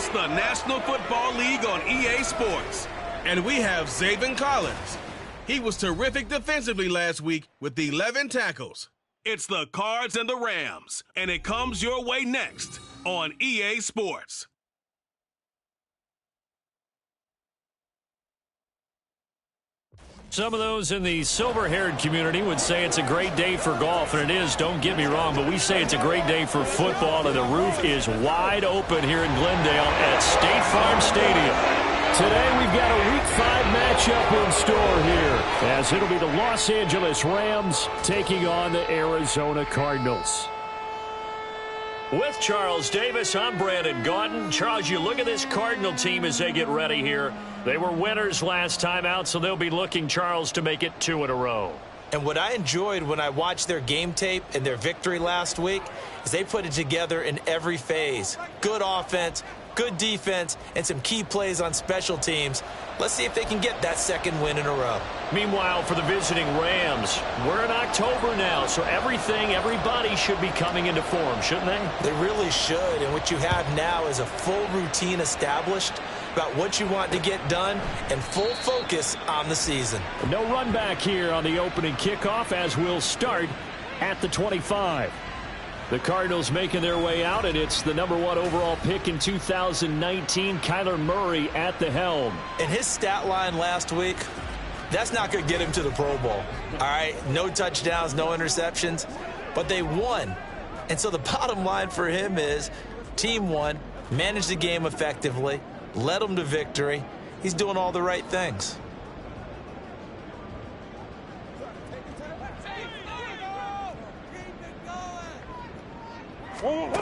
It's the National Football League on EA Sports. And we have Zaven Collins. He was terrific defensively last week with 11 tackles. It's the Cards and the Rams, and it comes your way next on EA Sports. Some of those in the silver-haired community would say it's a great day for golf, and it is, don't get me wrong, but we say it's a great day for football, and the roof is wide open here in Glendale at State Farm Stadium. Today we've got a Week 5 matchup in store here, as it'll be the Los Angeles Rams taking on the Arizona Cardinals. With Charles Davis, I'm Brandon Gaudin. Charles, you look at this Cardinal team as they get ready here. They were winners last time out, so they'll be looking, Charles, to make it 2 in a row. And what I enjoyed when I watched their game tape and their victory last week is they put it together in every phase. Good offense, good defense, and some key plays on special teams. Let's see if they can get that second win in a row. Meanwhile, for the visiting Rams, we're in October now, so everybody should be coming into form, shouldn't they? They really should, and what you have now is a full routine established about what you want to get done and full focus on the season. No run back here on the opening kickoff as we'll start at the 25. The Cardinals making their way out, and it's the number 1 overall pick in 2019, Kyler Murray at the helm. And his stat line last week, that's not going to get him to the Pro Bowl. All right, no touchdowns, no interceptions, but they won. And so the bottom line for him is team won, managed the game effectively, led them to victory. He's doing all the right things.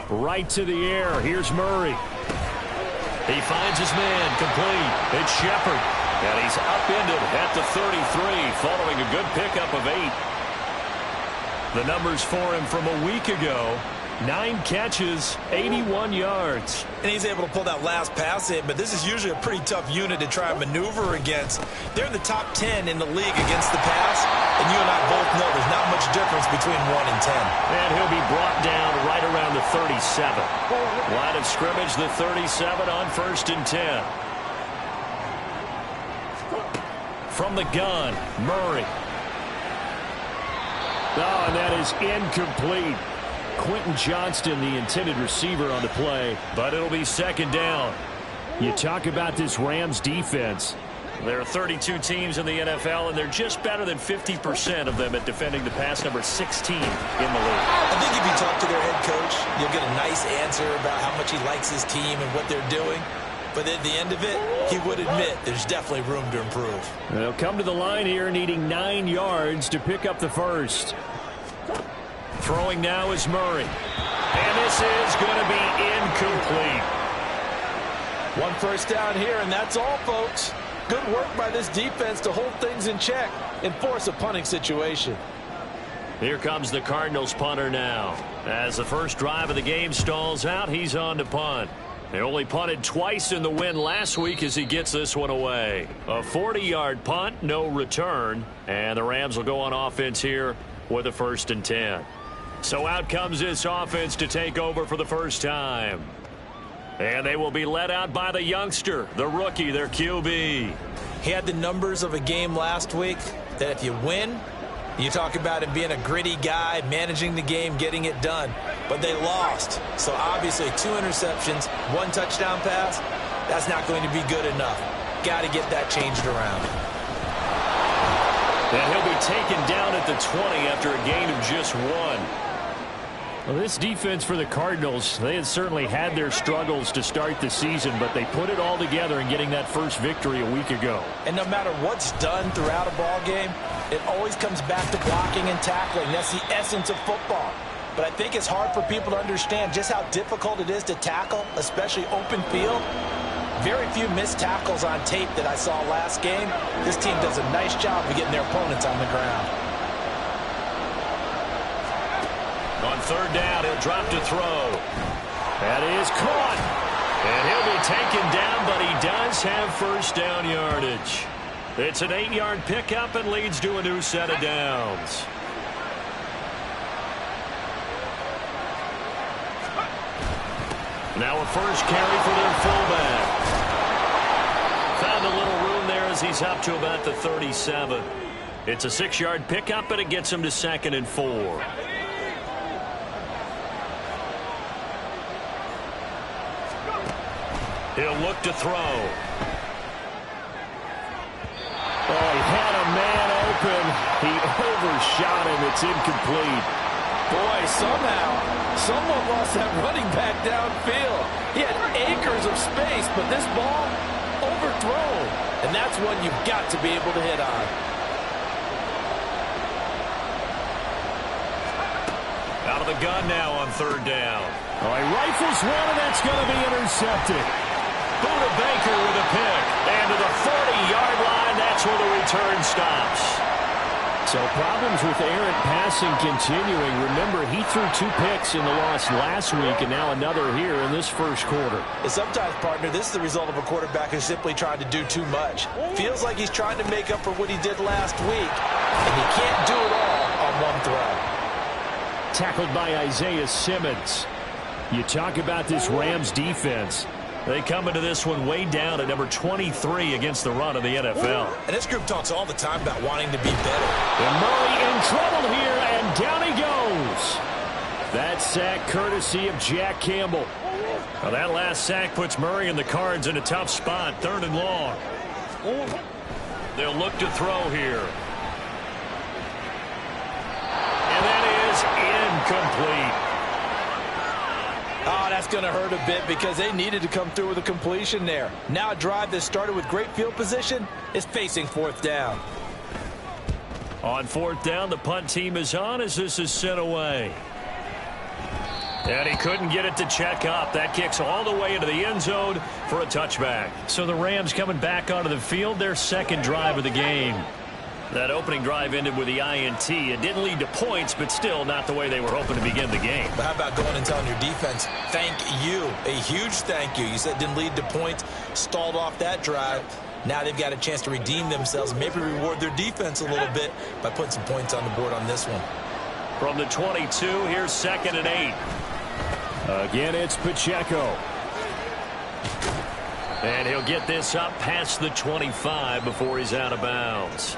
Right to the air. Here's Murray. He finds his man. Complete. It's Shepard. And he's upended at the 33 following a good pickup of 8. The numbers for him from a week ago. 9 catches, 81 yards. And he's able to pull that last pass in, but this is usually a pretty tough unit to try and maneuver against. They're in the top 10 in the league against the pass, and you and I both know there's not much difference between 1 and 10. And he'll be brought down right around the 37. Line of scrimmage, the 37 on 1st and 10. From the gun, Murray. Oh, and that is incomplete. Quentin Johnston, the intended receiver on the play, but it'll be 2nd down. You talk about this Rams defense. There are 32 teams in the NFL, and they're just better than 50% of them at defending the pass, number 16 in the league. I think if you talk to their head coach, you'll get a nice answer about how much he likes his team and what they're doing. But at the end of it, he would admit there's definitely room to improve. They'll come to the line here needing 9 yards to pick up the first. Throwing now is Murray. And this is going to be incomplete. 1 first down here, and that's all, folks. Good work by this defense to hold things in check and force a punting situation. Here comes the Cardinals punter now. As the first drive of the game stalls out, he's on to punt. They only punted twice in the win last week as he gets this one away. A 40-yard punt, no return. And the Rams will go on offense here with a 1st and 10. So out comes this offense to take over for the first time. And they will be led out by the youngster, the rookie, their QB. He had the numbers of a game last week that if you win, you talk about him being a gritty guy, managing the game, getting it done. But they lost. So obviously 2 interceptions, 1 touchdown pass, that's not going to be good enough. Got to get that changed around. And he'll be taken down at the 20 after a gain of just 1. Well, this defense for the Cardinals, they had certainly had their struggles to start the season, but they put it all together in getting that first victory a week ago. And no matter what's done throughout a ball game, it always comes back to blocking and tackling. That's the essence of football. But I think it's hard for people to understand just how difficult it is to tackle, especially open field. Very few missed tackles on tape that I saw last game. This team does a nice job of getting their opponents on the ground. On 3rd down, he'll drop to throw. That is caught. And he'll be taken down, but he does have 1st down yardage. It's an 8-yard pickup and leads to a new set of downs. Now a first carry for their fullback. Found a little room there as he's up to about the 37. It's a 6-yard pickup, and it gets him to 2nd and 4. He'll look to throw. Oh, he had a man open. He overshot him. It's incomplete. Boy, somehow, someone lost that running back downfield. He had acres of space, but this ball overthrown. And that's one you've got to be able to hit on. Out of the gun now on 3rd down. Oh, he rifles one, and that's going to be intercepted. Buda Baker with a pick. And to the 40-yard line, that's where the return stops. So problems with errant passing continuing. Remember, he threw 2 picks in the loss last week, and now another here in this first quarter. And sometimes, partner, this is the result of a quarterback who's simply trying to do too much. Feels like he's trying to make up for what he did last week, and he can't do it all on one throw. Tackled by Isaiah Simmons. You talk about this Rams defense. They come into this one way down at number 23 against the run of the NFL. And this group talks all the time about wanting to be better. And Murray in trouble here, and down he goes. That sack courtesy of Jack Campbell. Well, that last sack puts Murray and the Cards in a tough spot, 3rd and long. They'll look to throw here. And that is incomplete. Oh, that's going to hurt a bit because they needed to come through with a completion there. Now a drive that started with great field position is facing 4th down. On 4th down, the punt team is on as this is sent away. And he couldn't get it to check up. That kicks all the way into the end zone for a touchback. So the Rams coming back onto the field, their 2nd drive of the game. That opening drive ended with the INT. It didn't lead to points, but still not the way they were hoping to begin the game. But how about going and telling your defense, thank you, a huge thank you. You said it didn't lead to points, stalled off that drive. Now they've got a chance to redeem themselves, maybe reward their defense a little bit by putting some points on the board on this one. From the 22, here's 2nd and 8. Again, it's Pacheco. And he'll get this up past the 25 before he's out of bounds.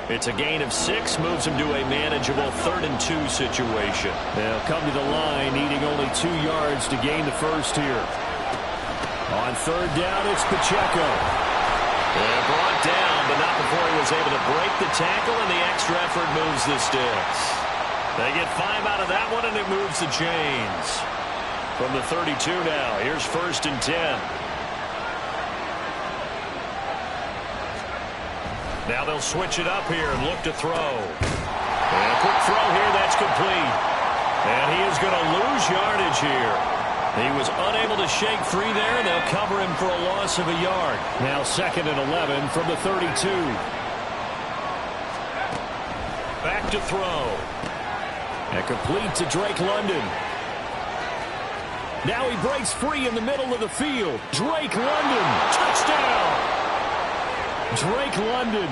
It's a gain of 6, moves him to a manageable 3rd and 2 situation. They'll come to the line, needing only 2 yards to gain the first here. On 3rd down, it's Pacheco. And brought down, but not before he was able to break the tackle, and the extra effort moves the sticks. They get 5 out of that one, and it moves the chains. From the 32 now, here's 1st and 10. Now they'll switch it up here and look to throw. And a quick throw here, that's complete. And he is going to lose yardage here. He was unable to shake free there, and they'll cover him for a loss of a yard. Now 2nd and 11 from the 32. Back to throw. And complete to Drake London. Now he breaks free in the middle of the field. Drake London, touchdown! Drake London,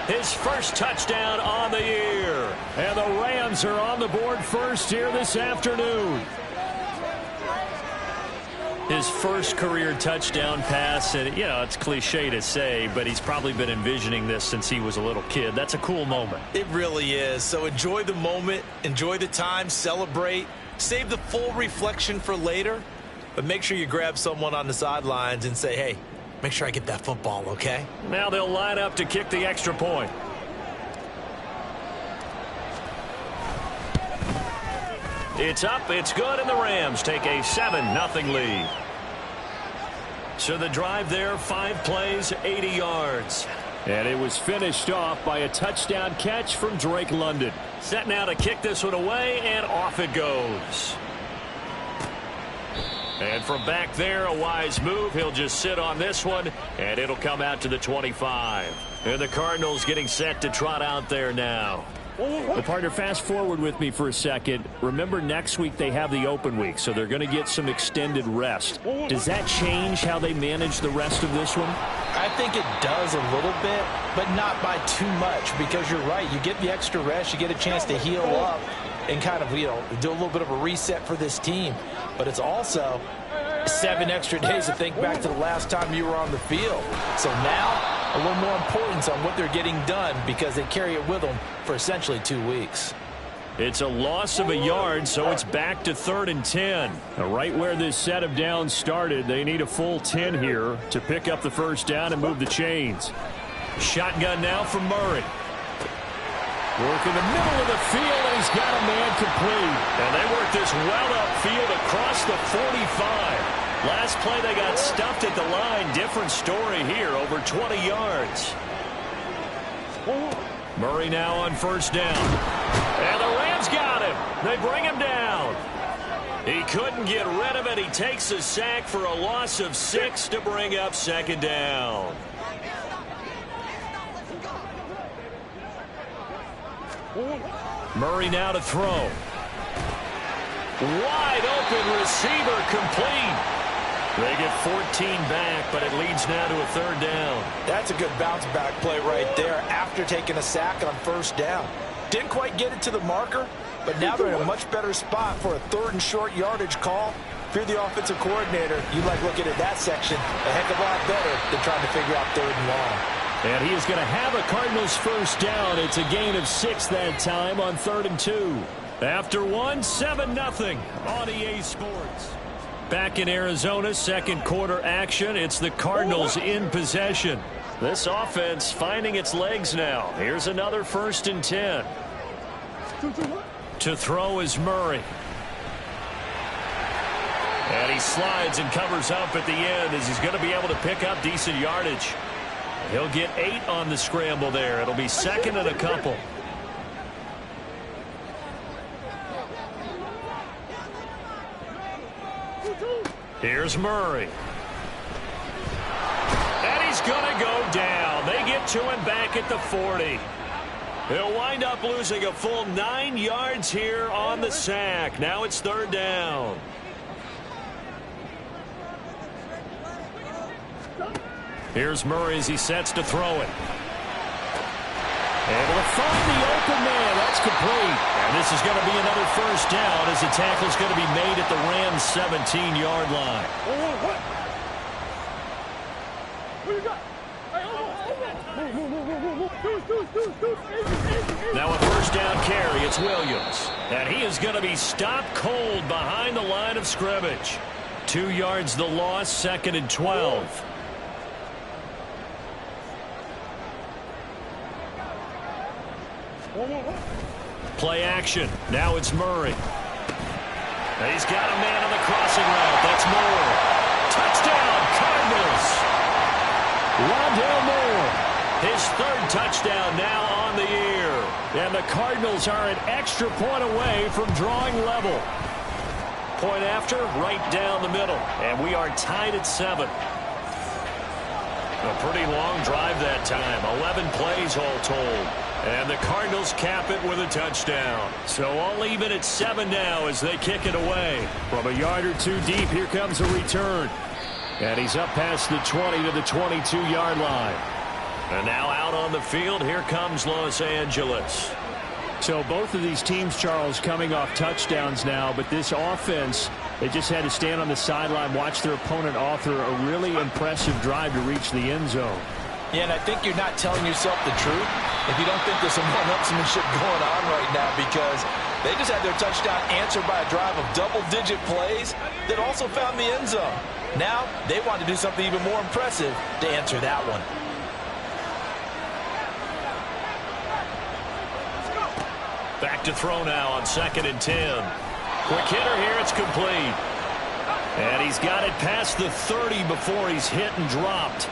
his first touchdown on the year. And the Rams are on the board first here this afternoon. His first career touchdown pass, and, you know, it's cliche to say, but he's probably been envisioning this since he was a little kid. That's a cool moment. It really is. So enjoy the moment, enjoy the time, celebrate, save the full reflection for later, but make sure you grab someone on the sidelines and say, hey, make sure I get that football, okay? Now they'll line up to kick the extra point. It's up, it's good, and the Rams take a 7-0 lead. So the drive there, 5 plays, 80 yards. And it was finished off by a touchdown catch from Drake London. Set now to kick this one away, and off it goes. And from back there, a wise move. He'll just sit on this one, and it'll come out to the 25. And the Cardinals getting set to trot out there now. Well, partner, fast forward with me for a second. Remember, next week they have the open week, so they're going to get some extended rest. Does that change how they manage the rest of this one? I think it does a little bit, but not by too much, because you're right. You get the extra rest, you get a chance to heal up and kind of, you know, do a little bit of a reset for this team. But it's also 7 extra days to think back to the last time you were on the field. So now, a little more importance on what they're getting done because they carry it with them for essentially 2 weeks. It's a loss of a yard, so it's back to 3rd and 10. Right where this set of downs started, they need a full 10 here to pick up the first down and move the chains. Shotgun now from Murray. Work in the middle of the field, and he's got a man complete. And they work this well upfield across the 45. Last play, they got stuffed at the line. Different story here, over 20 yards. Murray now on first down. And the Rams got him. They bring him down. He couldn't get rid of it. He takes a sack for a loss of 6 to bring up 2nd down. Murray now to throw. Wide open receiver complete. They get 14 back, but it leads now to a 3rd down. That's a good bounce back play right there after taking a sack on first down. Didn't quite get it to the marker, but now they're in a much better spot for a 3rd and short yardage call. If you're the offensive coordinator, you like looking at that section a heck of a lot better than trying to figure out 3rd and long. And he is going to have a Cardinals first down. It's a gain of 6 that time on 3rd and 2. After 1, 7-0 on EA Sports. Back in Arizona, 2nd quarter action. It's the Cardinals in possession. This offense finding its legs now. Here's another 1st and 10. To throw is Murray. And he slides and covers up at the end as he's going to be able to pick up decent yardage. He'll get 8 on the scramble there. It'll be 2nd and a couple. Here's Murray. And he's going to go down. They get to him back at the 40. He'll wind up losing a full 9 yards here on the sack. Now it's 3rd down. Here's Murray as he sets to throw it. Able to find the open man. That's complete. And this is going to be another first down as the tackle is going to be made at the Rams' 17-yard line. Now a first down carry. It's Williams. And he is going to be stopped cold behind the line of scrimmage. 2 yards the loss, 2nd and 12. Play action. Now it's Murray. He's got a man on the crossing route. That's Moore. Touchdown, Cardinals. Rondale Moore. His 3rd touchdown now on the year. And the Cardinals are an extra point away from drawing level. Point after, right down the middle. And we are tied at 7. A pretty long drive that time. 11 plays all told. And the Cardinals cap it with a touchdown. So all even at 7 now as they kick it away. From a yard or 2 deep, here comes a return. And he's up past the 20 to the 22-yard line. And now out on the field, here comes Los Angeles. So both of these teams, Charles, coming off touchdowns now, but this offense, they just had to stand on the sideline, watch their opponent author a really impressive drive to reach the end zone. Yeah, and I think you're not telling yourself the truth if you don't think there's some one-upsmanship going on right now, because they just had their touchdown answered by a drive of double-digit plays that also found the end zone. Now they want to do something even more impressive to answer that one. Back to throw now on 2nd and 10. Quick hitter here, it's complete. And he's got it past the 30 before he's hit and dropped.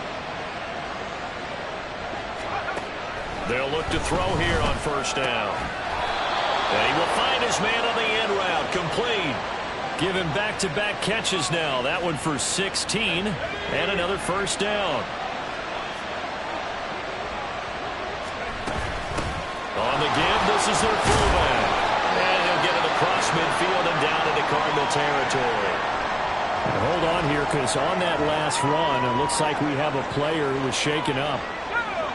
They'll look to throw here on first down. And he will find his man on the end route, complete. Give him back-to-back catches now. That one for 16 and another first down. On the give, this is their fullback. And he'll get it across midfield and down into Cardinal territory. And hold on here, because on that last run, it looks like we have a player who was shaken up.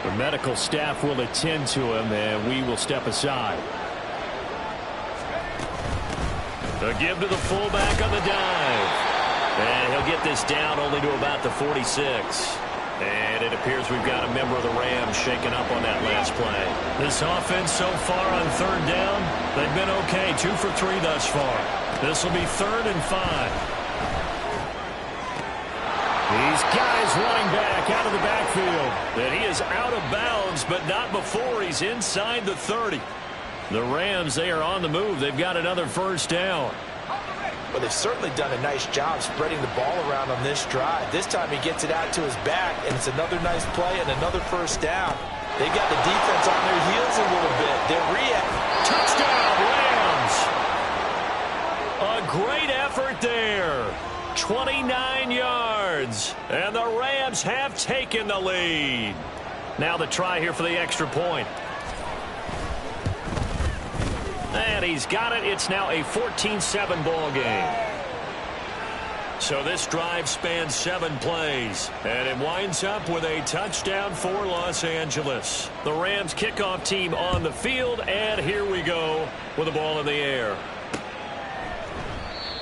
The medical staff will attend to him, and we will step aside. The give to the fullback on the dive. And he'll get this down only to about the 46. And it appears we've got a member of the Rams shaken up on that last play. This offense so far on third down, they've been okay. 2 for 3 thus far. This will be 3rd and 5. These guys running back out of the backfield. And he is out of bounds, but not before he's inside the 30. The Rams, they are on the move. They've got another first down. Well, they've certainly done a nice job spreading the ball around on this drive. This time he gets it out to his back, and it's another nice play and another first down. They've got the defense on their heels a little bit. They're reacting. Touchdown, Rams! A great effort there. 29 yards, and the Rams have taken the lead. Now the try here for the extra point. And he's got it. It's now a 14-7 ball game. So this drive spans 7 plays, and it winds up with a touchdown for Los Angeles. The Rams kickoff team on the field, and here we go with the ball in the air.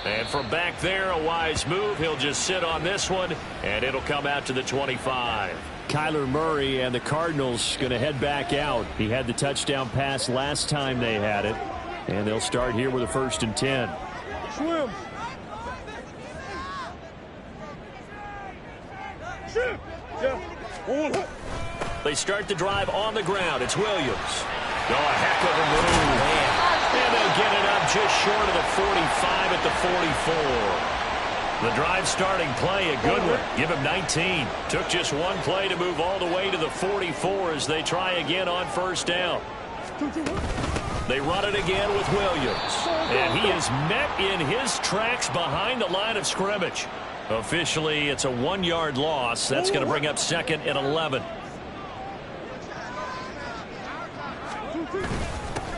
And from back there, a wise move. He'll just sit on this one, and it'll come out to the 25. Kyler Murray and the Cardinals going to head back out. He had the touchdown pass last time they had it. And they'll start here with a 1st and 10. Swim. They start the drive on the ground. It's Williams. Oh, a heck of a move. And they'll get it up just short of the 45 at the 44. The drive starting play, a good one. Give him 19. Took just one play to move all the way to the 44 as they try again on first down. They run it again with Williams. And he is met in his tracks behind the line of scrimmage. Officially, it's a 1-yard loss. That's going to bring up 2nd and 11.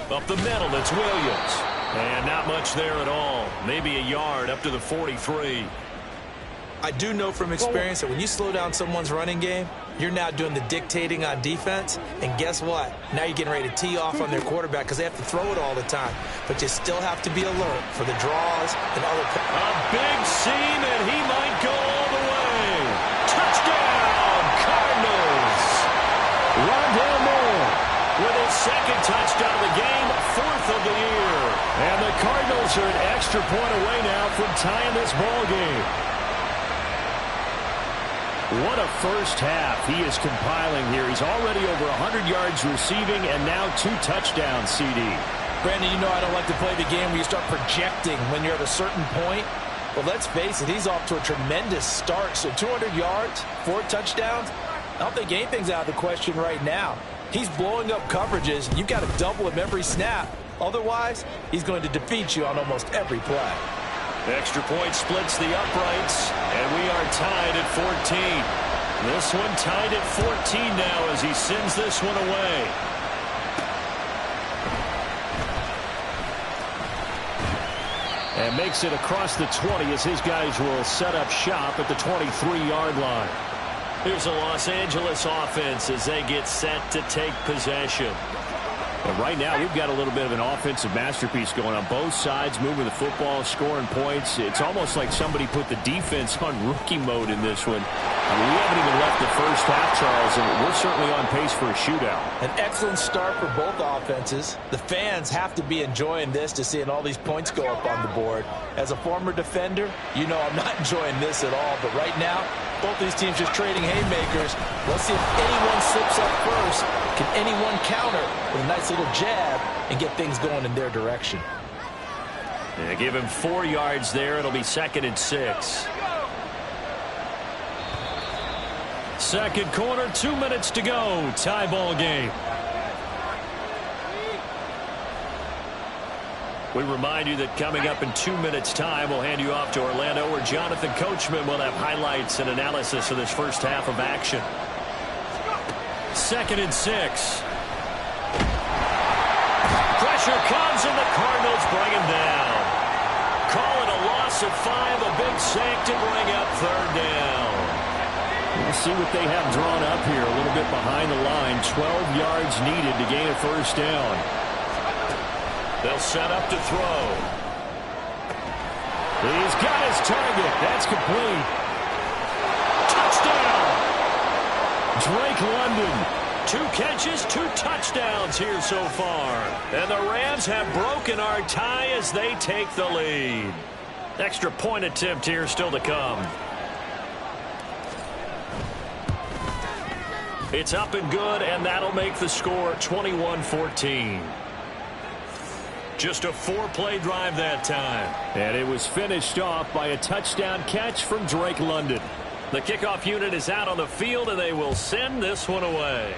Up the middle, it's Williams. And not much there at all. Maybe a yard up to the 43. I do know from experience that when you slow down someone's running game, you're now doing the dictating on defense. And guess what? Now you're getting ready to tee off on their quarterback because they have to throw it all the time. But you still have to be alert for the draws and other. A big seam, and he might go all the way. Touchdown, Cardinals. Rondale Moore with his 2nd touchdown of the game, 4th of the year. And the Cardinals are an extra point away now from tying this ball game. What a first half he is compiling here. He's already over 100 yards receiving and now 2 touchdowns, CD. Brandon, you know I don't like to play the game where you start projecting when you're at a certain point. Well, let's face it, he's off to a tremendous start. So 200 yards, 4 touchdowns. I don't think anything's out of the question right now. He's blowing up coverages. You've got to double him every snap. Otherwise, he's going to defeat you on almost every play. Extra point splits the uprights, and we are tied at 14. This one tied at 14 now as he sends this one away. And makes it across the 20 as his guys will set up shop at the 23-yard line. Here's a Los Angeles offense as they get set to take possession. But right now, we've got a little bit of an offensive masterpiece going on. Both sides moving the football, scoring points. It's almost like somebody put the defense on rookie mode in this one. I mean, we haven't even left the first half, Charles, and we're certainly on pace for a shootout. An excellent start for both offenses. The fans have to be enjoying this to seeing all these points go up on the board. As a former defender, you know I'm not enjoying this at all. But right now, both these teams just trading haymakers. Let's see if anyone slips up first. Can anyone counter with a nice little jab and get things going in their direction? Yeah, give him 4 yards there. It'll be 2nd and 6. Second quarter, 2 minutes to go. Tie ball game. We remind you that coming up in 2 minutes' time, we'll hand you off to Orlando, where Jonathan Coachman will have highlights and analysis of this first half of action. 2nd and 6. Pressure comes, and the Cardinals bring him down. Call it a loss of 5, a big sack to bring up 3rd down. We'll see what they have drawn up here. A little bit behind the line. 12 yards needed to gain a first down. They'll set up to throw. He's got his target. That's complete. Touchdown! Drake London. 2 catches, 2 touchdowns here so far. And the Rams have broken our tie as they take the lead. Extra point attempt here still to come. It's up and good, and that'll make the score 21-14. Just a 4-play drive that time. And it was finished off by a touchdown catch from Drake London. The kickoff unit is out on the field, and they will send this one away.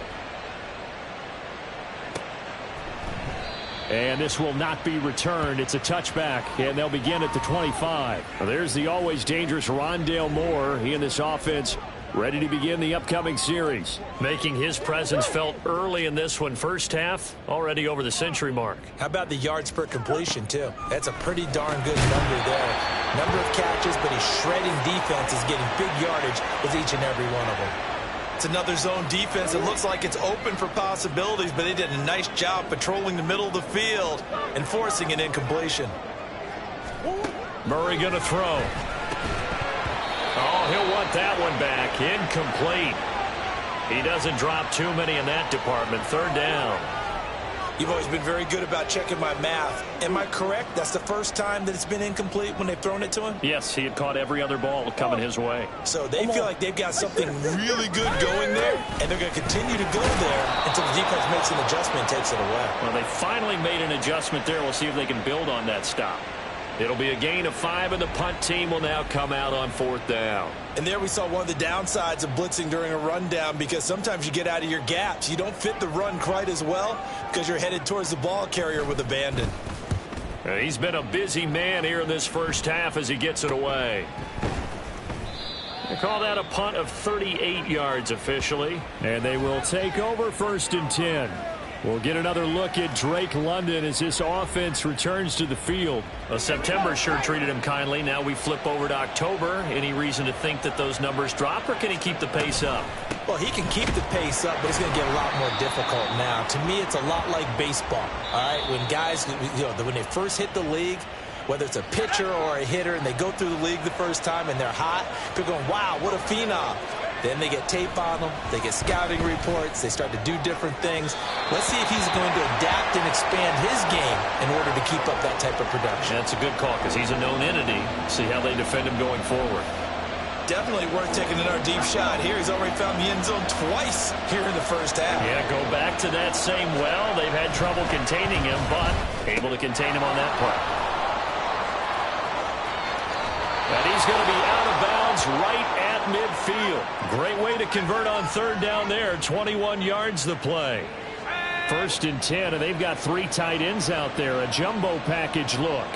And this will not be returned. It's a touchback, and they'll begin at the 25. There's the always dangerous Rondale Moore. He and this offense ready to begin the upcoming series. Making his presence felt early in this one. First half, already over the century mark. How about the yards per completion, too? That's a pretty darn good number there. Number of catches, but he's shredding defenses, getting big yardage with each and every one of them. It's another zone defense. It looks like it's open for possibilities, but they did a nice job patrolling the middle of the field and forcing an incompletion. Murray going to throw. Oh, he'll want that one back. Incomplete. He doesn't drop too many in that department. Third down. You've always been very good about checking my math. Am I correct? That's the first time that it's been incomplete when they've thrown it to him? Yes, he had caught every other ball coming his way. So they feel like they've got something really good going there, and they're going to continue to go there until the defense makes an adjustment and takes it away. Well, they finally made an adjustment there. We'll see if they can build on that stop. It'll be a gain of 5, and the punt team will now come out on 4th down. And there we saw one of the downsides of blitzing during a rundown, because sometimes you get out of your gaps. You don't fit the run quite as well because you're headed towards the ball carrier with abandon. He's been a busy man here in this first half as he gets it away. They call that a punt of 38 yards officially. And they will take over 1st and 10. We'll get another look at Drake London as this offense returns to the field. Well, September sure treated him kindly. Now we flip over to October. Any reason to think that those numbers drop, or can he keep the pace up? Well, he can keep the pace up, but it's going to get a lot more difficult now. To me, it's a lot like baseball. All right, when guys, when they first hit the league, whether it's a pitcher or a hitter, and they go through the league the first time and they're hot, people are going, wow, what a phenom. Then they get tape on them. They get scouting reports. They start to do different things. Let's see if he's going to adapt and expand his game in order to keep up that type of production. That's a good call because he's a known entity. See how they defend him going forward. Definitely worth taking another deep shot here. He's already found the end zone twice here in the first half. Yeah, go back to that same well. They've had trouble containing him, but able to contain him on that play. And he's going to be out of bounds right at midfield. Great way to convert on 3rd down there. 21 yards the play. 1st and 10, and they've got 3 tight ends out there. A jumbo package look.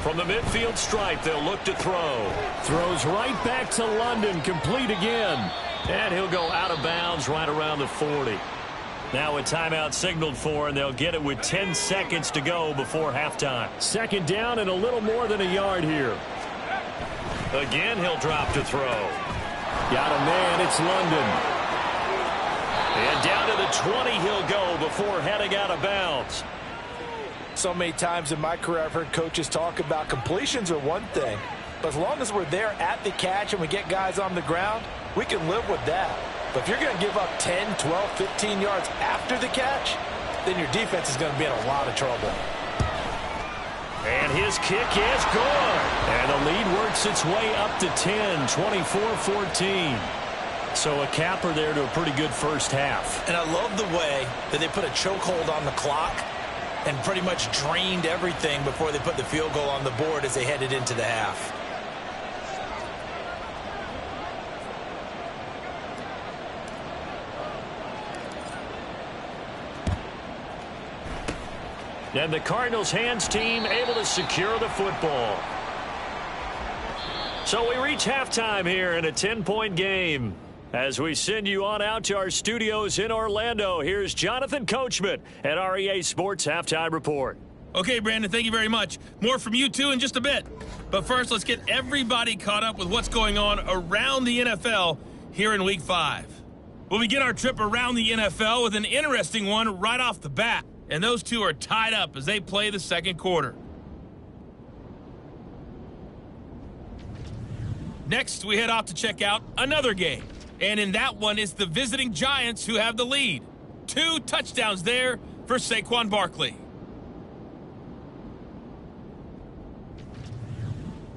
From the midfield stripe, they'll look to throw. Throws right back to London, complete again. And he'll go out of bounds right around the 40. Now a timeout signaled for, and they'll get it with 10 seconds to go before halftime. 2nd down and a little more than a yard here. Again, he'll drop to throw. Got a man, it's London. And down to the 20 he'll go before heading out of bounds. So many times in my career I've heard coaches talk about completions are one thing, but as long as we're there at the catch and we get guys on the ground, we can live with that. But if you're going to give up 10, 12, 15 yards after the catch, then your defense is going to be in a lot of trouble. And his kick is good. And the lead works its way up to 10, 24-14. So a capper there to a pretty good first half. And I love the way that they put a chokehold on the clock and pretty much drained everything before they put the field goal on the board as they headed into the half. And the Cardinals hands team able to secure the football. So we reach halftime here in a 10-point game. As we send you on out to our studios in Orlando, here's Jonathan Coachman at REA Sports Halftime Report. Okay, Brandon, thank you very much. More from you, too, in just a bit. But first, let's get everybody caught up with what's going on around the NFL here in Week 5. We'll begin our trip around the NFL with an interesting one right off the bat. And those two are tied up as they play the second quarter. Next, we head off to check out another game. And in that one, it's the visiting Giants who have the lead. 2 touchdowns there for Saquon Barkley.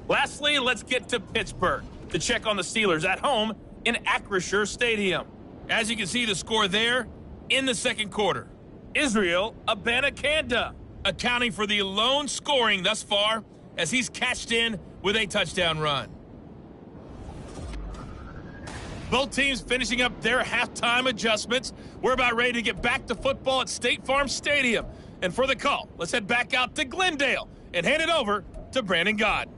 Lastly, let's get to Pittsburgh to check on the Steelers at home in Acrisure Stadium. As you can see, the score there in the second quarter. Israel Abanikanda accounting for the lone scoring thus far as he's cashed in with a touchdown run. Both teams finishing up their halftime adjustments. We're about ready to get back to football at State Farm Stadium. And for the call, let's head back out to Glendale and hand it over to Brandon Gott.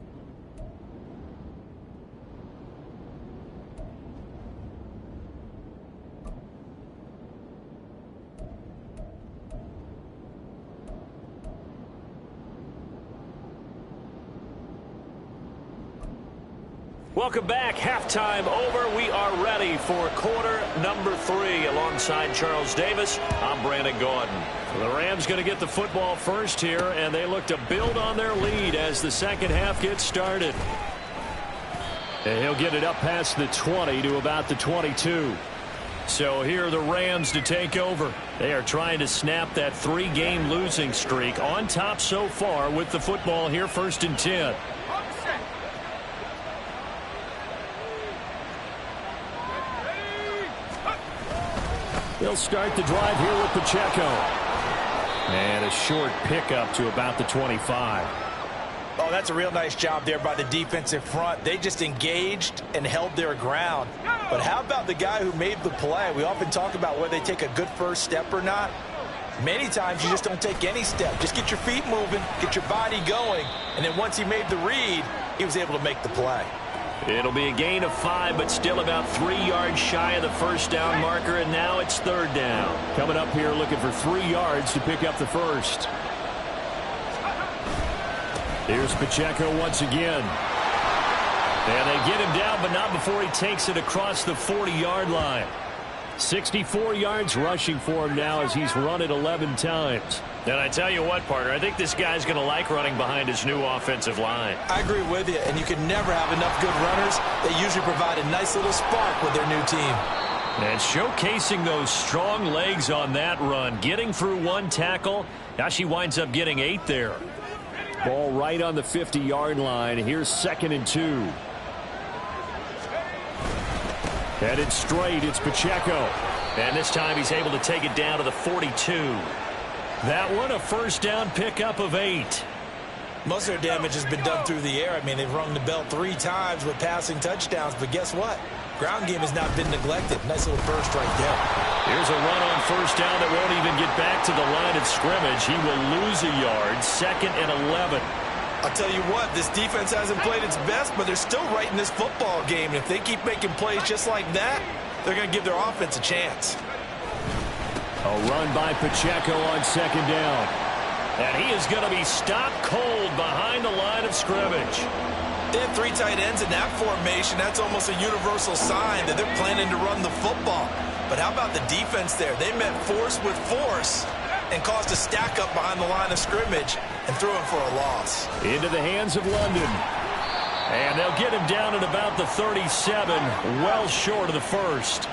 Welcome back. Halftime over. We are ready for quarter number 3. Alongside Charles Davis, I'm Brandon Gordon. The Rams going to get the football first here, and they look to build on their lead as the second half gets started. And he'll get it up past the 20 to about the 22. So here are the Rams to take over. They are trying to snap that 3-game losing streak. On top so far with the football here, 1st and 10. They'll start the drive here with Pacheco. And a short pickup to about the 25. Oh, that's a real nice job there by the defensive front. They just engaged and held their ground. But how about the guy who made the play? We often talk about whether they take a good first step or not. Many times you just don't take any step. Just get your feet moving, get your body going, and then once he made the read, he was able to make the play. It'll be a gain of 5, but still about 3 yards shy of the first down marker, and now it's 3rd down. Coming up here looking for 3 yards to pick up the first. Here's Pacheco once again. And they get him down, but not before he takes it across the 40-yard line. 64 yards rushing for him now as he's run it 11 times. And I tell you what, partner, I think this guy's going to like running behind his new offensive line. I agree with you, and you can never have enough good runners. They usually provide a nice little spark with their new team. And showcasing those strong legs on that run, getting through 1 tackle. Now she winds up getting 8 there. Ball right on the 50-yard line. Here's 2nd and 2. Headed straight, it's Pacheco. And this time he's able to take it down to the 42. That one a first down pickup of 8. Most of their damage has been done through the air. I mean, they've rung the bell 3 times with passing touchdowns, but guess what? Ground game has not been neglected. Nice little burst right there. Here's a run on first down that won't even get back to the line of scrimmage. He will lose a yard. 2nd and 11. I'll tell you what, this defense hasn't played its best, but they're still right in this football game. And if they keep making plays just like that, they're going to give their offense a chance. A run by Pacheco on 2nd down. And he is going to be stopped cold behind the line of scrimmage. They have 3 tight ends in that formation. That's almost a universal sign that they're planning to run the football. But how about the defense there? They met force with force and caused a stack up behind the line of scrimmage and threw him for a loss. Into the hands of London. And they'll get him down at about the 37, well short of the first.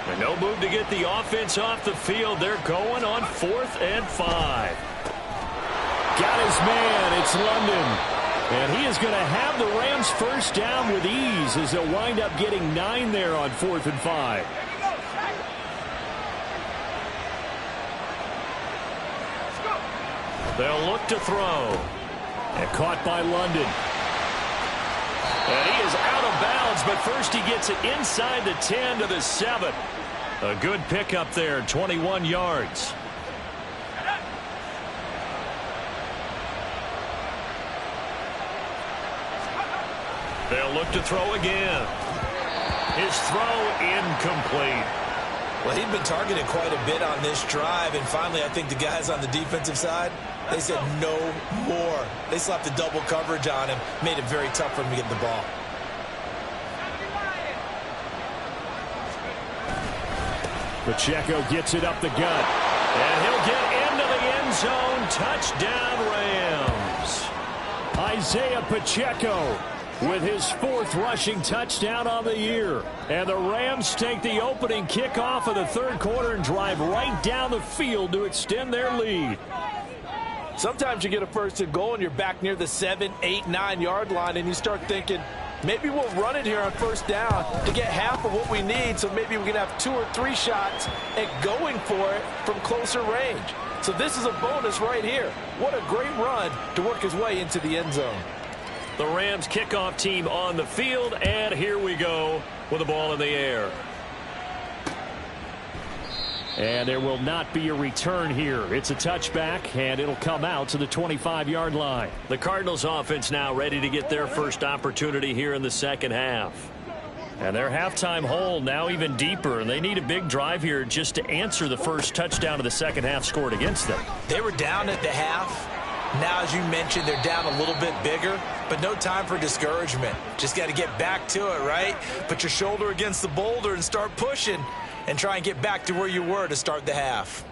And no move to get the offense off the field. They're going on 4th and 5. Got his man. It's London. And he is going to have the Rams first down with ease as they'll wind up getting 9 there on 4th and 5. They'll look to throw. And caught by London. And he is out of bounds, but first he gets it inside the 10 to the 7. A good pickup there, 21 yards. They'll look to throw again. His throw incomplete. Well, he'd been targeted quite a bit on this drive, and finally I think the guys on the defensive side, they said no more. They slapped the double coverage on him, made it very tough for him to get the ball. Pacheco gets it up the gut, and he'll get into the end zone. Touchdown, Rams. Isaiah Pacheco with his 4th rushing touchdown on the year. And the Rams take the opening kickoff of the 3rd quarter and drive right down the field to extend their lead. Sometimes you get a 1st and goal and you're back near the 7, 8, 9-yard line and you start thinking, maybe we'll run it here on 1st down to get half of what we need, so maybe we can have 2 or 3 shots at going for it from closer range. So this is a bonus right here. What a great run to work his way into the end zone. The Rams kickoff team on the field, and here we go with the ball in the air. And there will not be a return here. It's a touchback, and it'll come out to the 25-yard line. The Cardinals offense now ready to get their first opportunity here in the second half. And their halftime hole now even deeper, and they need a big drive here just to answer the first touchdown of the second half scored against them. They were down at the half. Now, as you mentioned, they're down a little bit bigger, but no time for discouragement. Just got to get back to it, right? Put your shoulder against the boulder and start pushing and try and get back to where you were to start the half.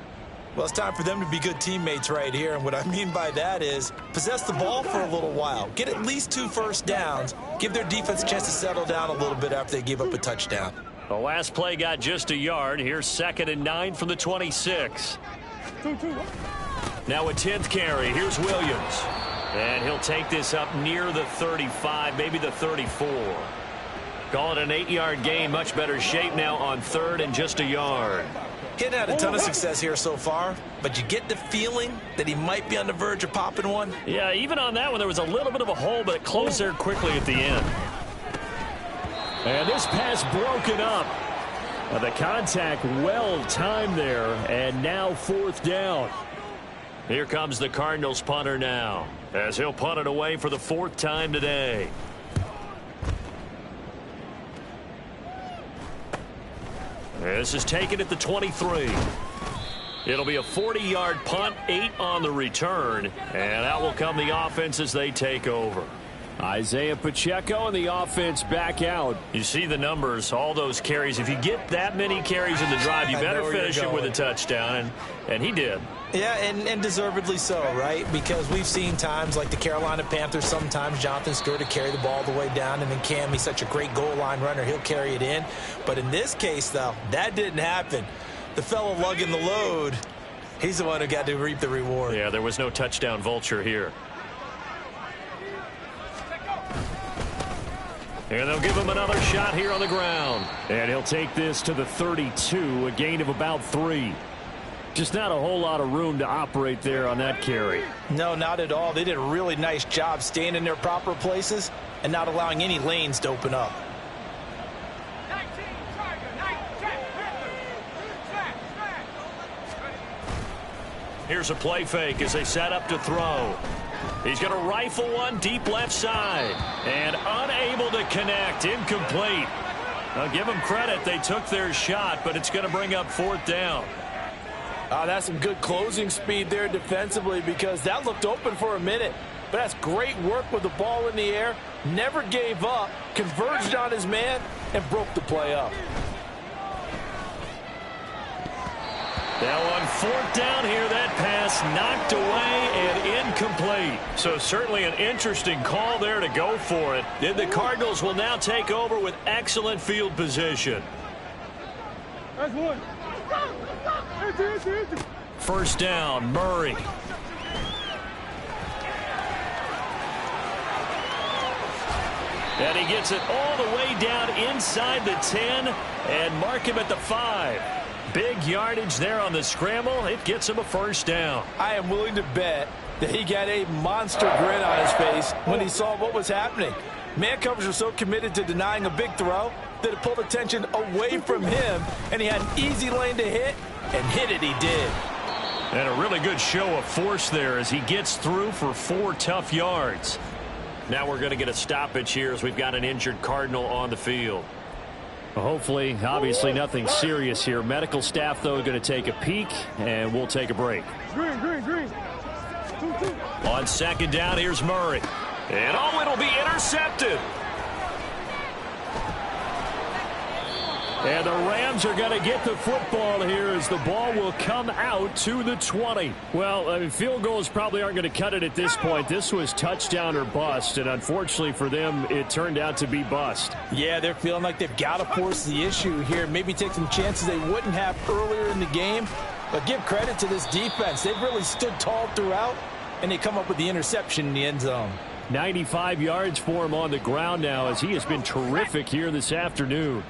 Well, it's time for them to be good teammates right here, and what I mean by that is possess the ball for a little while. Get at least 2 first downs. Give their defense a chance to settle down a little bit after they give up a touchdown. The last play got just a yard. Here's 2nd and 9 from the 26. Now a 10th carry. Here's Williams. And he'll take this up near the 35, maybe the 34. Call it an 8-yard gain. Much better shape now on 3rd and just a yard. Getting had a ton of success here so far, but you get the feeling that he might be on the verge of popping one. Yeah, even on that one, there was a little bit of a hole, but it closed there quickly at the end. And this pass broken up. The contact well timed there, and now 4th down. Here comes the Cardinals punter now, as he'll punt it away for the 4th time today. This is taken at the 23. It'll be a 40-yard punt, 8 on the return, and out will come the offense as they take over. Isaiah Pacheco and the offense back out. You see the numbers, all those carries. If you get that many carries in the drive, you better finish it with a touchdown, and he did. Yeah, and deservedly so, right? Because we've seen times like the Carolina Panthers, sometimes Jonathan Stewart to carry the ball all the way down, and then Cam, he's such a great goal line runner, he'll carry it in. But in this case, though, that didn't happen. The fellow lugging the load, he's the one who got to reap the reward. Yeah, there was no touchdown vulture here. And they'll give him another shot here on the ground. And he'll take this to the 32, a gain of about 3. Just not a whole lot of room to operate there on that carry. No, not at all. They did a really nice job staying in their proper places and not allowing any lanes to open up. Here's a play fake as they set up to throw. He's going to rifle one deep left side. And unable to connect. Incomplete. I'll give them credit. They took their shot, but it's going to bring up 4th down. That's some good closing speed there defensively, because that looked open for a minute. But that's great work with the ball in the air. Never gave up. Converged on his man and broke the play up. Now on 4th down here, that pass knocked away and incomplete. So certainly an interesting call there to go for it. Then the Cardinals will now take over with excellent field position. That's one. 1st down, Murray. And he gets it all the way down inside the 10 and mark him at the 5. Big yardage there on the scramble. It gets him a 1st down. I am willing to bet that he got a monster grin on his face when he saw what was happening. Man coverage was so committed to denying a big throw that it pulled attention away from him, and he had an easy lane to hit, and hit it he did. And a really good show of force there as he gets through for 4 tough yards. Now we're going to get a stoppage here as we've got an injured Cardinal on the field. Hopefully, obviously nothing serious here. Medical staff, though, going to take a peek, and we'll take a break. Green. On 2nd down, here's Murray. And it'll be intercepted. And the Rams are going to get the football here as the ball will come out to the 20. Well, I mean, field goals probably aren't going to cut it at this point. This was touchdown or bust, and unfortunately for them, it turned out to be bust. Yeah, they're feeling like they've got to force the issue here. Maybe take some chances they wouldn't have earlier in the game. But give credit to this defense. They've really stood tall throughout, and they come up with the interception in the end zone. 95 yards for him on the ground now as he has been terrific here this afternoon.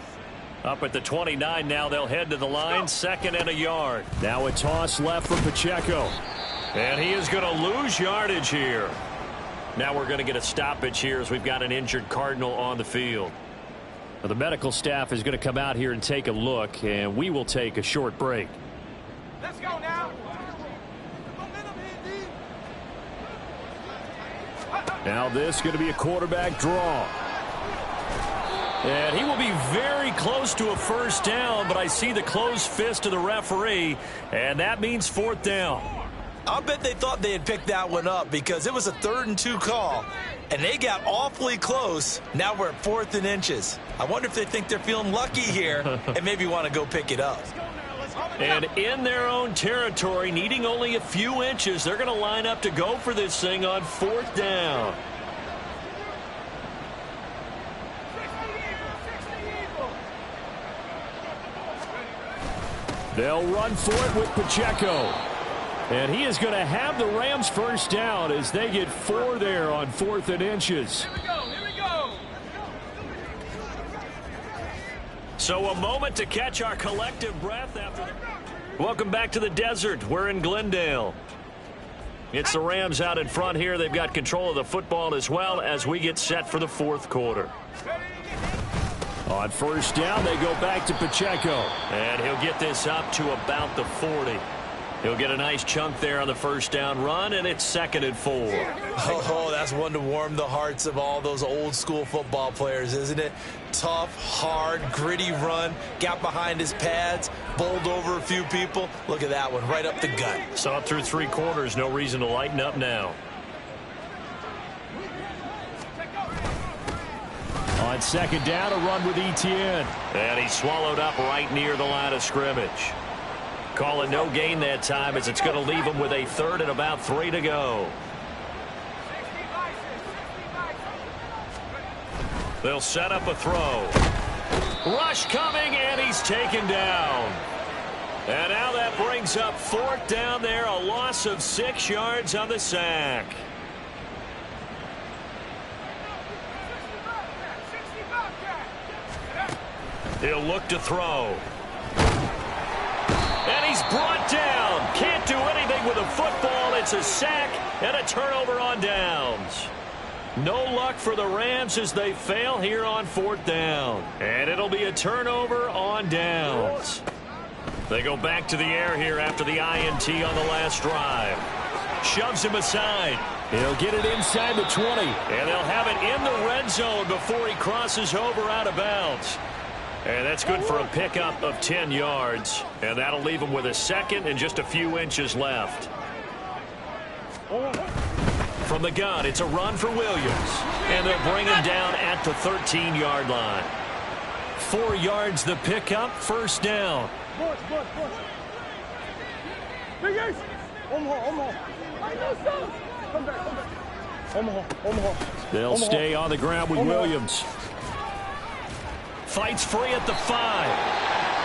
Up at the 29 now, they'll head to the line, 2nd and a yard. Now a toss left for Pacheco. And he is going to lose yardage here. Now we're going to get a stoppage here as we've got an injured Cardinal on the field. Well, the medical staff is going to come out here and take a look, and we will take a short break. Let's go now. Now this is going to be a quarterback draw. And he will be very close to a first down, but I see the closed fist of the referee, and that means 4th down. I'll bet they thought they had picked that one up because it was a 3rd and 2 call, and they got awfully close. Now we're at 4th and inches. I wonder if they think they're feeling lucky here and maybe want to go pick it up. And in their own territory, needing only a few inches, they're going to line up to go for this thing on 4th down. They'll run for it with Pacheco. And he is going to have the Rams first down as they get 4 there on 4th and inches. Here we go. So a moment to catch our collective breath after the... Welcome back to the desert. We're in Glendale. It's the Rams out in front here. They've got control of the football as well as we get set for the 4th quarter. On first down, they go back to Pacheco. And he'll get this up to about the 40. He'll get a nice chunk there on the first down run, and it's 2nd and 4. Oh, that's one to warm the hearts of all those old school football players, isn't it? Tough, hard, gritty run, got behind his pads, bowled over a few people. Look at that one, right up the gut. Saw it through 3 quarters, no reason to lighten up now. On 2nd down, a run with Etienne. And he swallowed up right near the line of scrimmage. Call it no gain that time as it's going to leave him with a 3rd and about 3 to go. They'll set up a throw. Rush coming, and he's taken down. And now that brings up 4th down there, a loss of 6 yards on the sack. He'll look to throw. And he's brought down. Can't do anything with a football. It's a sack and a turnover on downs. No luck for the Rams as they fail here on 4th down. And it'll be a turnover on downs. They go back to the air here after the INT on the last drive. Shoves him aside. He'll get it inside the 20. And they'll have it in the red zone before he crosses over out of bounds. And that's good for a pickup of 10 yards. And that'll leave him with a 2nd and just a few inches left. From the gun, it's a run for Williams. And they'll bring him down at the 13-yard line. 4 yards the pickup, first down. They'll stay on the ground with Williams. Fights free at the 5.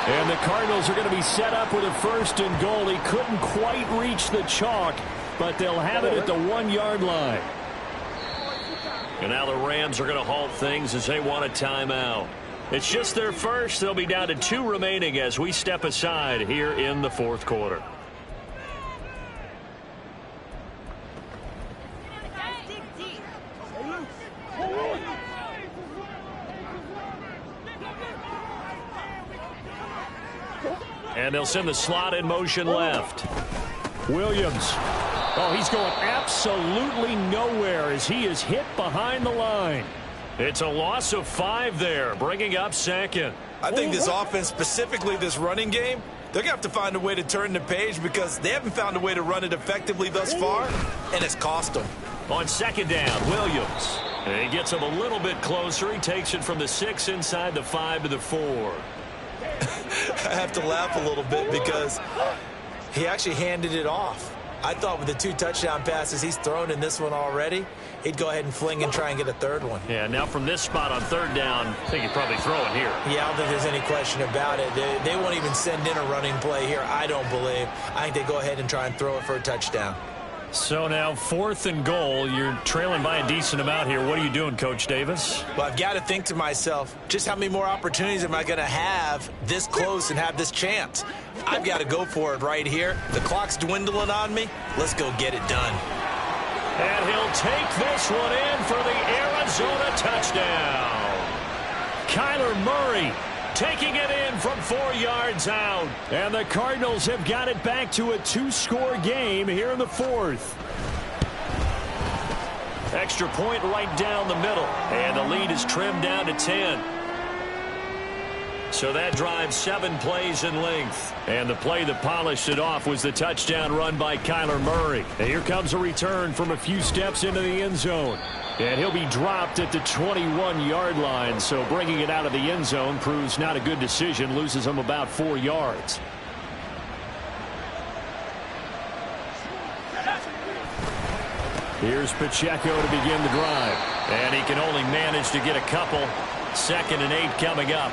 And the Cardinals are going to be set up with a 1st and goal. He couldn't quite reach the chalk, but they'll have it at the 1-yard line. And now the Rams are going to halt things as they want a timeout. It's just their first. They'll be down to 2 remaining as we step aside here in the 4th quarter. And they'll send the slot in motion left. Williams. Oh, he's going absolutely nowhere as he is hit behind the line. It's a loss of 5 there, bringing up 2nd. I think this offense, specifically this running game, they're going to have to find a way to turn the page because they haven't found a way to run it effectively thus far, and it's cost them. On 2nd down, Williams. And he gets him a little bit closer. He takes it from the 6 inside the 5 to the 4. I have to laugh a little bit because he actually handed it off. I thought with the 2 touchdown passes he's thrown in this one already, he'd go ahead and fling and try and get a 3rd one. Yeah, now from this spot on 3rd down, I think he'd probably throw it here. Yeah, I don't think there's any question about it. They won't even send in a running play here, I don't believe. I think they go ahead and try and throw it for a touchdown. So now 4th and goal. You're trailing by a decent amount here. What are you doing, Coach Davis? Well, I've got to think to myself, just how many more opportunities am I going to have this close and have this chance? I've got to go for it right here. The clock's dwindling on me. Let's go get it done. And he'll take this one in for the Arizona touchdown. Kyler Murray taking it in from 4 yards out. And the Cardinals have got it back to a 2-score game here in the 4th. Extra point right down the middle. And the lead is trimmed down to 10. So that drives 7 plays in length. And the play that polished it off was the touchdown run by Kyler Murray. And here comes a return from a few steps into the end zone. And he'll be dropped at the 21-yard line. So bringing it out of the end zone proves not a good decision. Loses him about 4 yards. Here's Pacheco to begin the drive. And he can only manage to get a couple. 2nd and 8 coming up.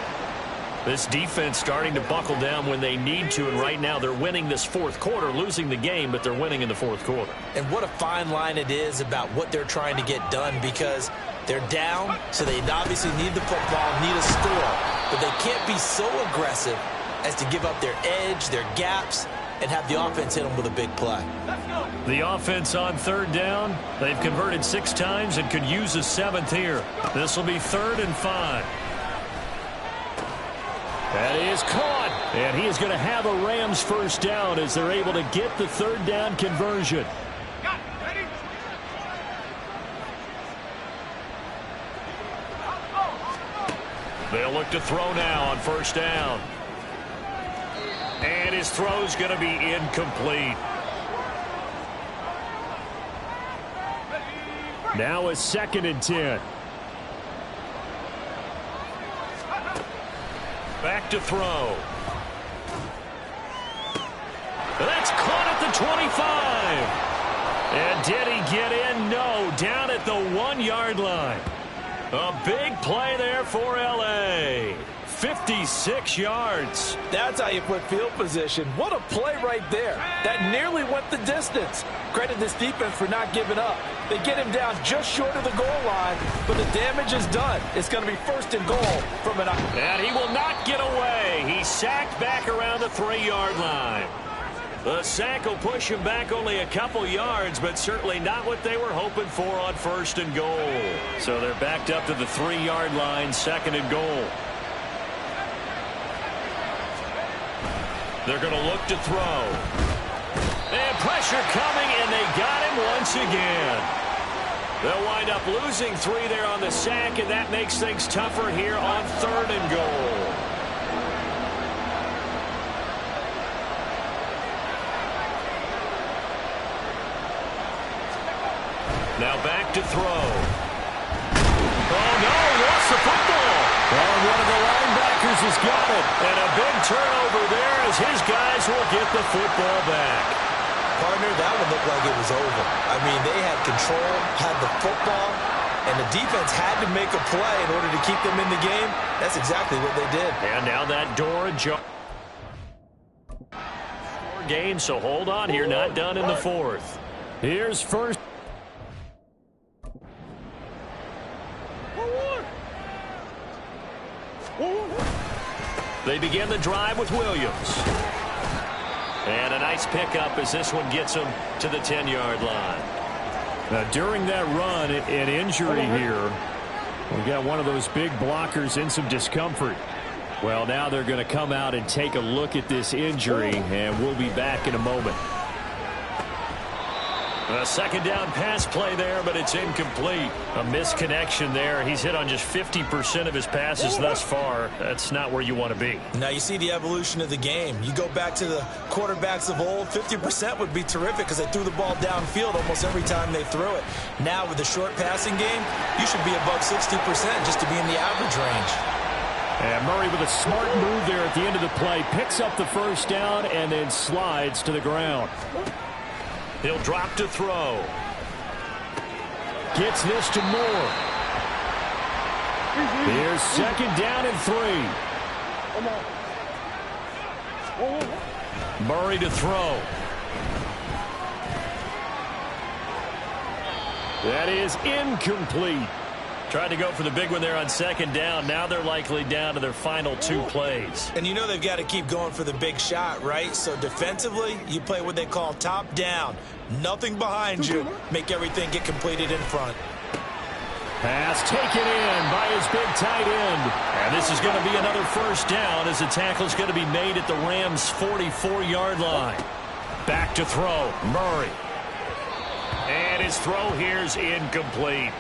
This defense starting to buckle down when they need to, and right now they're winning this 4th quarter, losing the game, but they're winning in the 4th quarter. And what a fine line it is about what they're trying to get done, because they're down, so they obviously need the football, need a score, but they can't be so aggressive as to give up their edge, their gaps, and have the offense hit them with a big play. The offense on 3rd down, they've converted 6 times and could use a 7th here. This will be 3rd and 5. That is caught, and he is going to have a Rams 1st down as they're able to get the 3rd down conversion. They'll look to throw now on 1st down. And his throw's going to be incomplete. Now a 2nd and 10. Back to throw. That's caught at the 25. And did he get in? No. Down at the 1-yard line. A big play there for L.A. 56 yards. That's how you put field position. What a play right there. That nearly went the distance. Credit this defense for not giving up. They get him down just short of the goal line, but the damage is done. It's going to be 1st and goal from an... And he will not get away. He's sacked back around the 3-yard line. The sack will push him back only a couple yards, but certainly not what they were hoping for on 1st and goal. So they're backed up to the 3-yard line, 2nd and goal. They're going to look to throw. And pressure coming, and they got him once again. They'll wind up losing 3 there on the sack, and that makes things tougher here on 3rd and goal. Now back to throw. Oh, no, lost the football. And one of the linebackers has got it. And a big turnover there as his guys will get the football back. Partner, that one looked like it was over. I mean, they had control, had the football, and the defense had to make a play in order to keep them in the game. That's exactly what they did. And now that door ajar. Game, so hold on here. Not done in the 4th. Here's 1st. They begin the drive with Williams. And a nice pickup as this one gets him to the 10-yard line. Now, during that run, an injury here. We got one of those big blockers in some discomfort. Well, now they're going to come out and take a look at this injury, and we'll be back in a moment. A 2nd down pass play there, but it's incomplete. A misconnection there. He's hit on just 50% of his passes thus far. That's not where you want to be. Now you see the evolution of the game. You go back to the quarterbacks of old, 50% would be terrific because they threw the ball downfield almost every time they threw it. Now with the short passing game, you should be above 60% just to be in the average range. And Murray with a smart move there at the end of the play. Picks up the first down and then slides to the ground. He'll drop to throw. Gets this to Moore. Here's second down and 3. Murray to throw. That is incomplete. Tried to go for the big one there on second down. Now they're likely down to their final 2 plays. And you know they've got to keep going for the big shot, right? So defensively, you play what they call top down. Nothing behind you. Make everything get completed in front. Pass taken in by his big tight end. And this is going to be another first down as the tackle's going to be made at the Rams' 44-yard line. Back to throw. Murray. And his throw here's incomplete.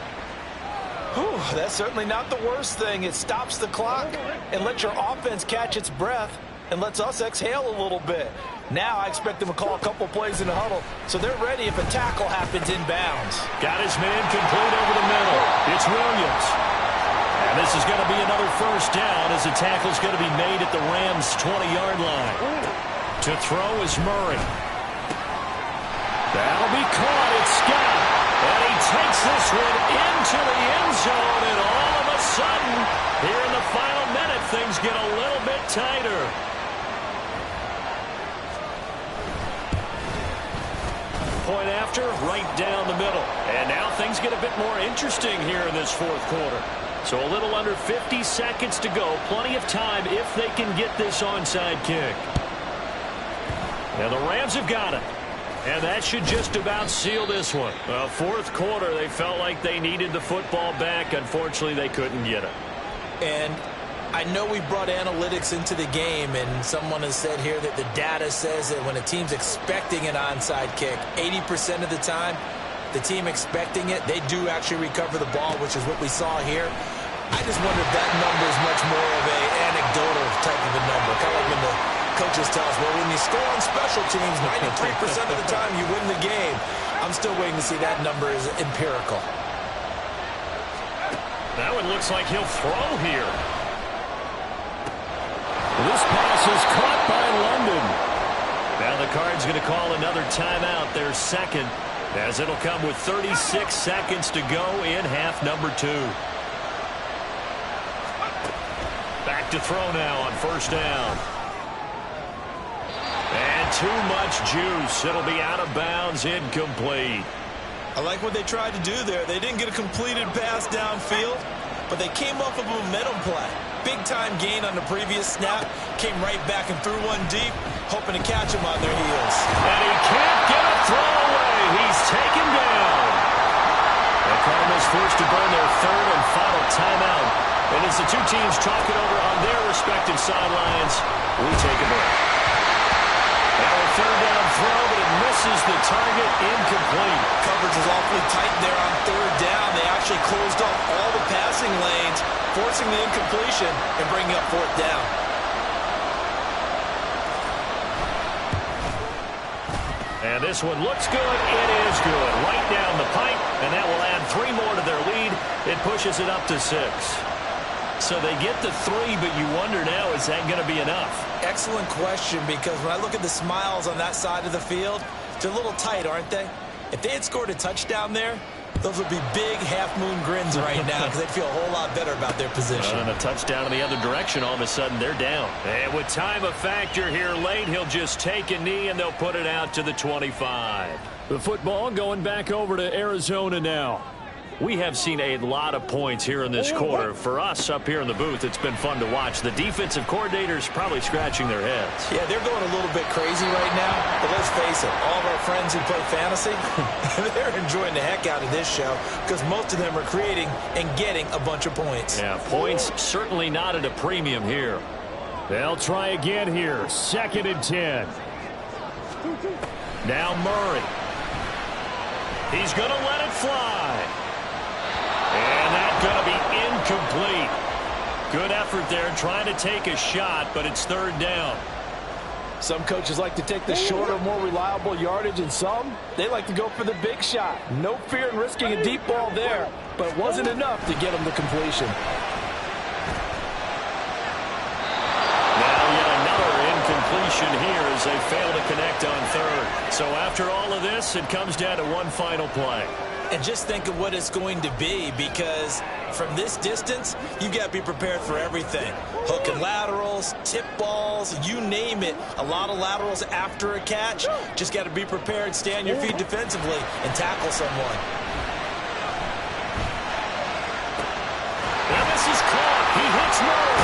Whew, that's certainly not the worst thing. It stops the clock and lets your offense catch its breath and lets us exhale a little bit. Now I expect them to call a couple plays in the huddle so they're ready if a tackle happens inbounds. Got his man complete over the middle. It's Williams. And this is going to be another first down as the tackle's going to be made at the Rams' 20-yard line. To throw is Murray. That'll be caught. It's Scott. And he takes this one into the end zone. And all of a sudden, here in the final minute, things get a little bit tighter. Point after, right down the middle. And now things get a bit more interesting here in this fourth quarter. So a little under 50 seconds to go. Plenty of time if they can get this onside kick. Now the Rams have got it. And that should just about seal this one. Well, fourth quarter, they felt like they needed the football back. Unfortunately, they couldn't get it. And I know we brought analytics into the game, and someone has said here that the data says that when a team's expecting an onside kick, 80% of the time, the team expecting it, they do actually recover the ball, which is what we saw here. I just wonder if that number is much more of an anecdotal type of a number. Kind of like when the coaches tell us, well, when you score on special teams, 93% of the time you win the game. I'm still waiting to see that number is empirical. That one looks like he'll throw here. This pass is caught by London. Now the Cards going to call another timeout, their second, as it'll come with 36 seconds to go in half number 2. Back to throw now on first down. And too much juice. It'll be out of bounds, incomplete. I like what they tried to do there. They didn't get a completed pass downfield, but they came off of a momentum play. Big-time gain on the previous snap. Came right back and threw one deep, hoping to catch them on their heels. And he can't get a throw away. He's taken down. The Cardinals forced to burn their third and final timeout. And as the two teams talk it over on their respective sidelines, we take a break. Now a third down throw, but it misses the target, incomplete. Coverage was awfully tight there on third down. They actually closed off all the passing lanes, forcing the incompletion and bringing up fourth down. And this one looks good. It is good. Right down the pipe, and that will add 3 more to their lead. It pushes it up to 6. So they get the 3, but you wonder now, is that going to be enough? Excellent question, because when I look at the smiles on that side of the field, they're a little tight, aren't they? If they had scored a touchdown there, those would be big half-moon grins right now because they'd feel a whole lot better about their position. And a touchdown in the other direction, all of a sudden they're down. And with time a factor here late, he'll just take a knee and they'll put it out to the 25. The football going back over to Arizona now. We have seen a lot of points here in this quarter. For us up here in the booth, it's been fun to watch. The defensive coordinators probably scratching their heads. Yeah, they're going a little bit crazy right now. But let's face it, all of our friends who play fantasy, they're enjoying the heck out of this show because most of them are creating and getting a bunch of points. Yeah, points certainly not at a premium here. They'll try again here. 2nd and 10. Now Murray. He's going to let it fly. And that's going to be incomplete. Good effort there trying to take a shot, but it's third down. Some coaches like to take the shorter, more reliable yardage, and some, they like to go for the big shot. No fear in risking a deep ball there, but it wasn't enough to get them to completion. as they fail to connect on third. So after all of this, it comes down to one final play. And just think of what it's going to be, because from this distance, you've got to be prepared for everything. Hook and laterals, tip balls, you name it. A lot of laterals after a catch. Just got to be prepared, stay on your feet defensively, and tackle someone. And this is caught. He hits Moore.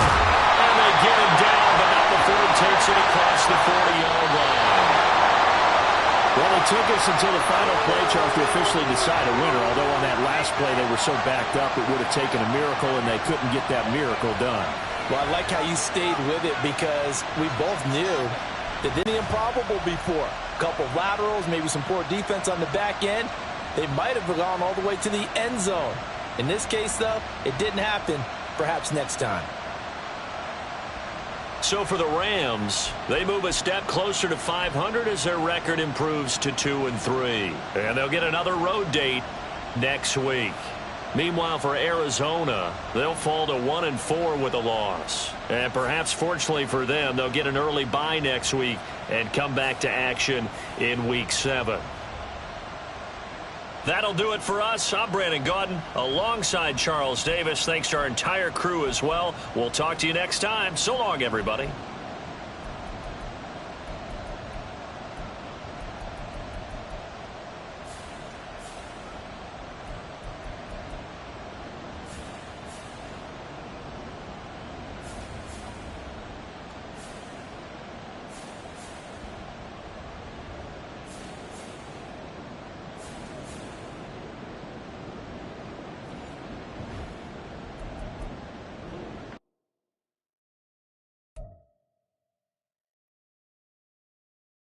And they get him down, but not before he takes it across the 40-yard line. Well, it took us until the final play, Charles, to officially decide a winner, although on that last play they were so backed up it would have taken a miracle, and they couldn't get that miracle done. Well, I like how you stayed with it, because we both knew that did the improbable before. A couple of laterals, maybe some poor defense on the back end. They might have gone all the way to the end zone. In this case, though, it didn't happen. Perhaps next time. So for the Rams, they move a step closer to 500 as their record improves to 2-3. And they'll get another road date next week. Meanwhile, for Arizona, they'll fall to 1-4 with a loss. And perhaps fortunately for them, they'll get an early bye next week and come back to action in Week 7. That'll do it for us. I'm Brandon Gaudin alongside Charles Davis. Thanks to our entire crew as well. We'll talk to you next time. So long, everybody.